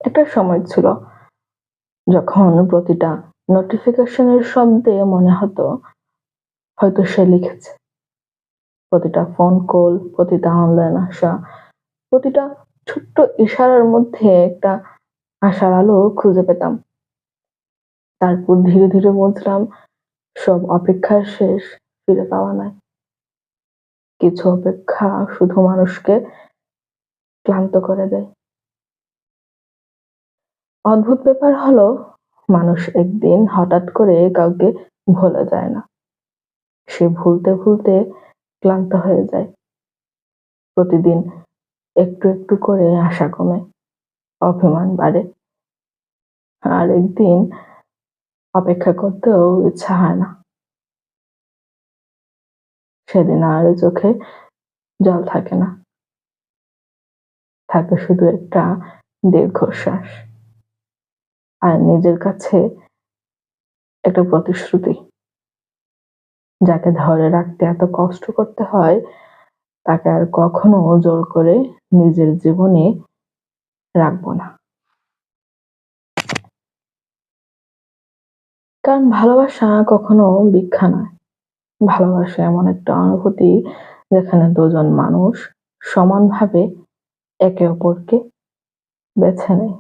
একটা সময় ছিল যখন প্রতিটা নোটিফিকেশনের শব্দে মনে হতো হয়তো সে লিখেছে। প্রতিটা ফোন কল, প্রতিটা অনলাইন আসা, প্রতিটা ছোট্ট ইশারার মধ্যে একটা আশার আলো খুঁজে পেতাম। তারপর ধীরে ধীরে বুঝলাম সব অপেক্ষার শেষ ফিরে পাওয়া নয়। কিছু অপেক্ষা শুধু মানুষকে ক্লান্ত করে দেয়। অদ্ভুত ব্যাপার হলো, মানুষ একদিন হঠাৎ করে কাউকে ভুলে যায় না। সে ভুলতে ভুলতে ক্লান্ত হয়ে যায়। প্রতিদিন একটু একটু করে আশা কমে, অভিমান বাড়ে, আর একদিন অপেক্ষা করতেও ইচ্ছা হয় না। সেদিন আর চোখে জল থাকে না, থাকে শুধু একটা দীর্ঘশ্বাস আর নিজের কাছে একটা প্রতিশ্রুতি, যাকে ধরে রাখতে এত কষ্ট করতে হয় তাকে আর কখনো জোর করে নিজের জীবনে রাখবো না। কারণ ভালোবাসা কখনো ভিক্ষা নয়। ভালোবাসা এমন একটা অনুভূতি যেখানে দুজন মানুষ সমানভাবে একে অপরকে বেছে নেয়।